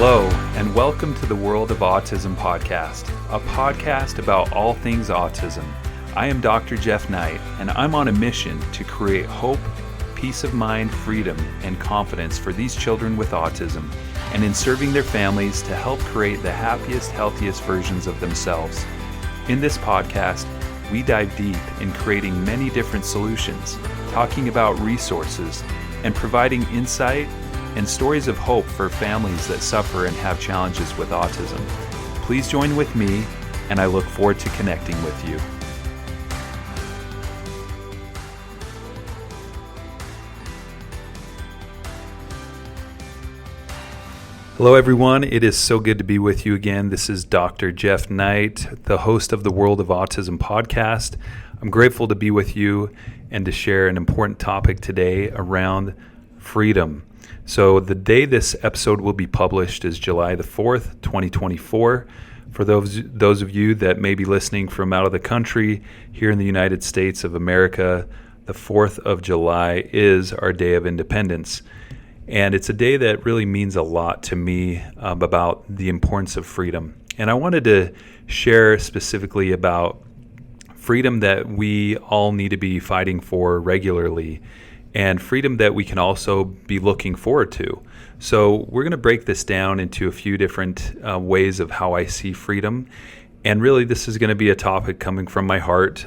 Hello, and welcome to the World of Autism podcast, a podcast about all things autism. I am Dr. Jeff Knight, and I'm on a mission to create hope, peace of mind, freedom, and confidence for these children with autism, and in serving their families to help create the happiest, healthiest versions of themselves. In this podcast, we dive deep in creating many different solutions, talking about resources, and providing insight and stories of hope for families that suffer and have challenges with autism. Please join with me, and I look forward to connecting with you. Hello everyone, it is so good to be with you again. This is Dr. Jeff Knight, the host of the World of Autism podcast. I'm grateful to be with you and to share an important topic today around freedom. So the day this episode will be published is July the 4th, 2024. For those of you that may be listening from out of the country, here in the United States of America, the 4th of July is our Day of Independence. And it's a day that really means a lot to me about the importance of freedom. And I wanted to share specifically about freedom that we all need to be fighting for regularly, and freedom that we can also be looking forward to. So we're going to break this down into a few different ways of how I see freedom. And really, this is going to be a topic coming from my heart.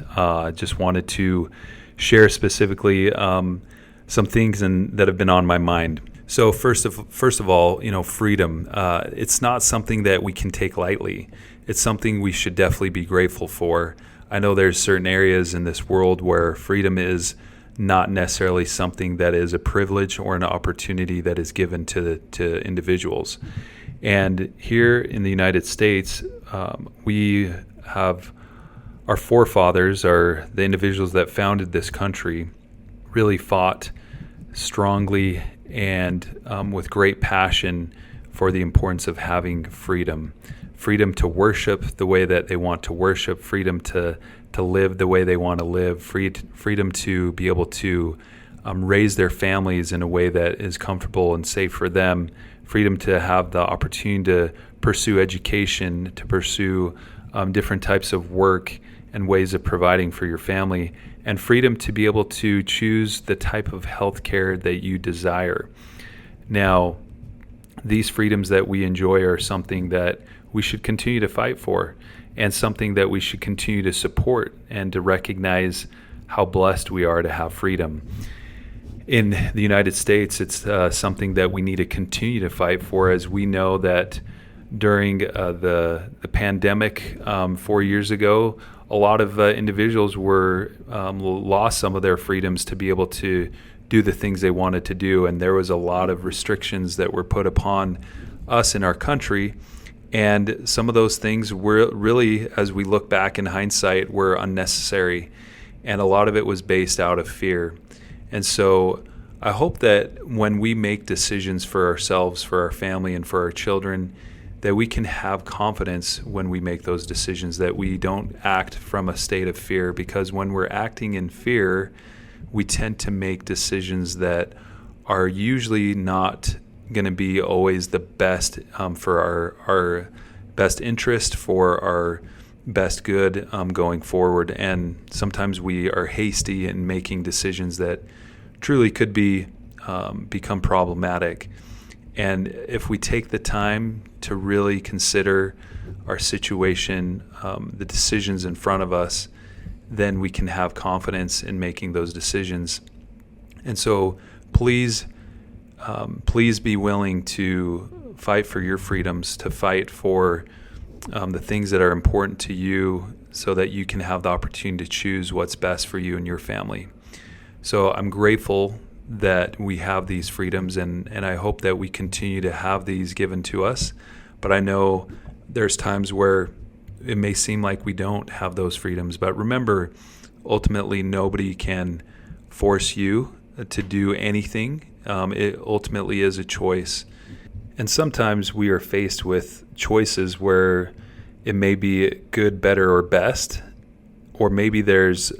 Just wanted to share specifically some things that have been on my mind. So first of all, freedom. It's not something that we can take lightly. It's something we should definitely be grateful for. I know there's certain areas in this world where freedom is not necessarily something that is a privilege or an opportunity that is given to individuals. And here in the United States, we have our forefathers, are the individuals that founded this country, really fought strongly and with great passion for the importance of having freedom. Freedom to worship the way that they want to worship, freedom to live the way they want to live, freedom to be able to raise their families in a way that is comfortable and safe for them, freedom to have the opportunity to pursue education, to pursue different types of work and ways of providing for your family, and freedom to be able to choose the type of health care that you desire. Now, these freedoms that we enjoy are something that we should continue to fight for, and something that we should continue to support and to recognize how blessed we are to have freedom. In the United States, it's something that we need to continue to fight for, as we know that during the pandemic 4 years ago, a lot of individuals lost some of their freedoms to be able to do the things they wanted to do, and there was a lot of restrictions that were put upon us in our country. And some of those things were really, as we look back in hindsight, were unnecessary. And a lot of it was based out of fear. And so I hope that when we make decisions for ourselves, for our family, and for our children, that we can have confidence when we make those decisions, that we don't act from a state of fear. Because when we're acting in fear, we tend to make decisions that are usually not going to be always the best for our best interest, for our best good going forward. And sometimes we are hasty in making decisions that truly could become problematic. And if we take the time to really consider our situation, the decisions in front of us, then we can have confidence in making those decisions. And so please be willing to fight for your freedoms, to fight for the things that are important to you, so that you can have the opportunity to choose what's best for you and your family. So I'm grateful that we have these freedoms, and I hope that we continue to have these given to us. But I know there's times where it may seem like we don't have those freedoms. But remember, ultimately, nobody can force you to do anything. It ultimately is a choice. And sometimes we are faced with choices where it may be good, better, or best, or maybe there's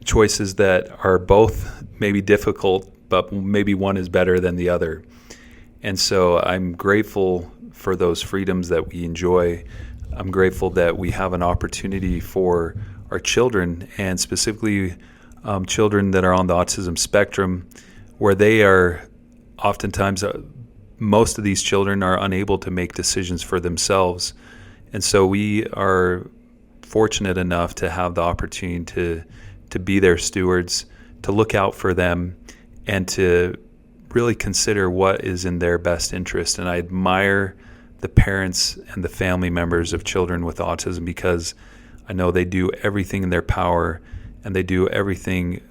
choices that are both maybe difficult, but maybe one is better than the other. And so I'm grateful for those freedoms that we enjoy. I'm grateful that we have an opportunity for our children, and specifically children that are on the autism spectrum, where they are oftentimes, most of these children are unable to make decisions for themselves. And so we are fortunate enough to have the opportunity to be their stewards, to look out for them, and to really consider what is in their best interest. And I admire the parents and the family members of children with autism, because I know they do everything in their power, and they do everything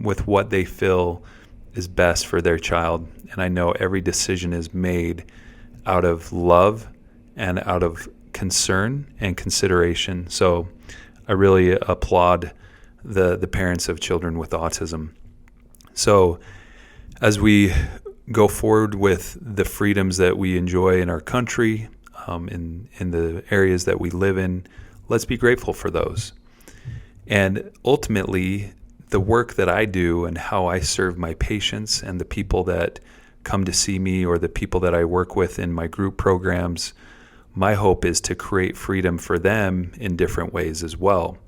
with what they feel is best for their child. And I know every decision is made out of love and out of concern and consideration. So I really applaud the parents of children with autism. So as we go forward with the freedoms that we enjoy in our country, in the areas that we live in, let's be grateful for those. And ultimately, the work that I do and how I serve my patients and the people that come to see me, or the people that I work with in my group programs, my hope is to create freedom for them in different ways as well.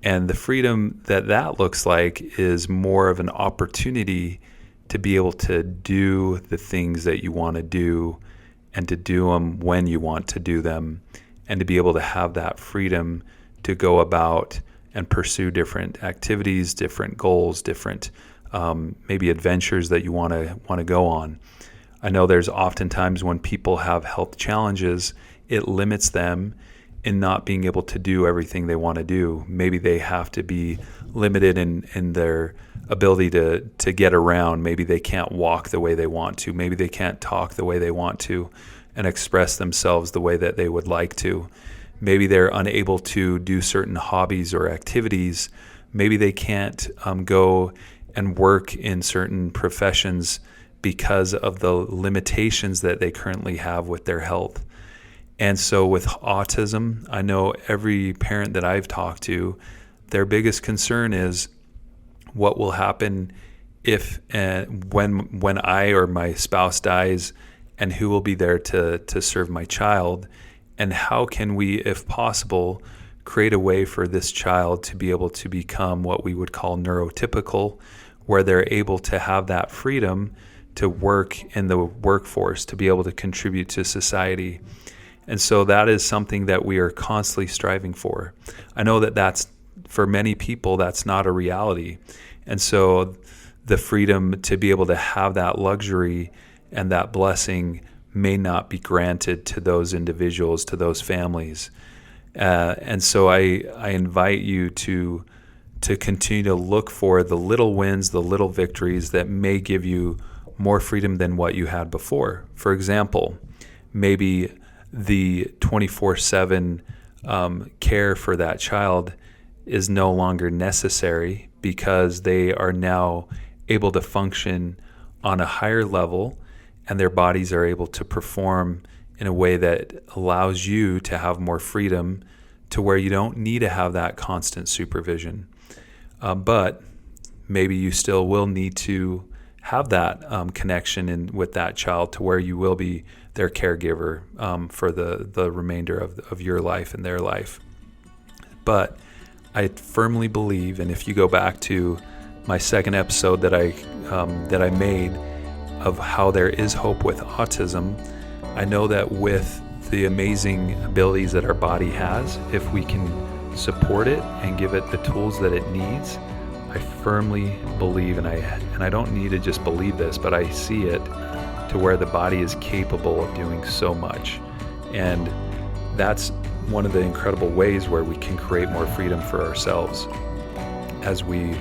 And the freedom that looks like is more of an opportunity to be able to do the things that you want to do, and to do them when you want to do them, and to be able to have that freedom to go about and pursue different activities, different goals, different maybe adventures that you want to go on. I know there's oftentimes when people have health challenges, it limits them in not being able to do everything they want to do. Maybe they have to be limited in their ability to get around. Maybe they can't walk the way they want to. Maybe they can't talk the way they want to and express themselves the way that they would like to. Maybe they're unable to do certain hobbies or activities. Maybe they can't go and work in certain professions because of the limitations that they currently have with their health. And so with autism, I know every parent that I've talked to, their biggest concern is what will happen if and when I or my spouse dies, and who will be there to serve my child, and how can we, if possible, create a way for this child to be able to become what we would call neurotypical, where they're able to have that freedom to work in the workforce, to be able to contribute to society. And so that is something that we are constantly striving for. I know that that's, for many people, that's not a reality. And so the freedom to be able to have that luxury and that blessing may not be granted to those individuals, to those families. And so I invite you to continue to look for the little wins, the little victories that may give you more freedom than what you had before. For example, maybe the 24/7 care for that child is no longer necessary because they are now able to function on a higher level, and their bodies are able to perform in a way that allows you to have more freedom, to where you don't need to have that constant supervision. But maybe you still will need to have that connection with that child, to where you will be their caregiver for the remainder of your life and their life. But I firmly believe, and if you go back to my second episode that I made of how there is hope with autism, I know that with the amazing abilities that our body has, if we can support it and give it the tools that it needs, I firmly believe, and I don't need to just believe this, but I see it, to where the body is capable of doing so much. And that's one of the incredible ways where we can create more freedom for ourselves as we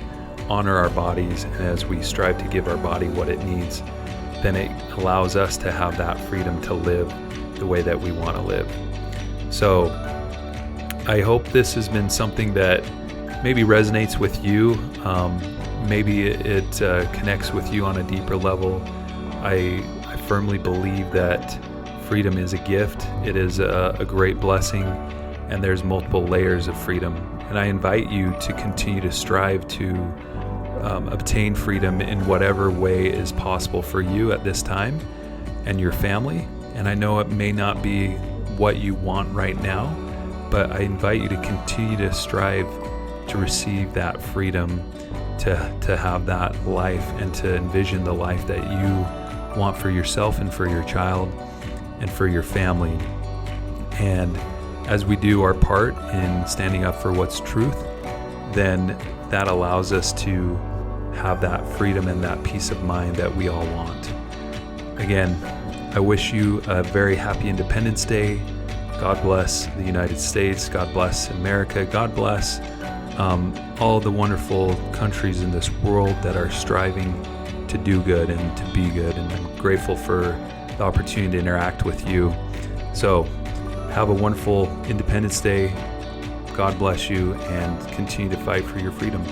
honor our bodies, and as we strive to give our body what it needs. Then it allows us to have that freedom to live the way that we want to live. So I hope this has been something that maybe resonates with you. Maybe it connects with you on a deeper level. I firmly believe that freedom is a gift. It is a great blessing, and there's multiple layers of freedom. And I invite you to continue to strive to obtain freedom in whatever way is possible for you at this time. and your family. And I know it may not be what you want right now, but I invite you to continue to strive to receive that freedom, to have that life, and to envision the life that you want for yourself and for your child and for your family. And as we do our part in standing up for what's truth, then that allows us to have that freedom and that peace of mind that we all want. Again, I wish you a very happy Independence Day. God bless the United States. God bless America. God bless all the wonderful countries in this world that are striving to do good and to be good. And I'm grateful for the opportunity to interact with you. So have a wonderful Independence Day. God bless you, and continue to fight for your freedom.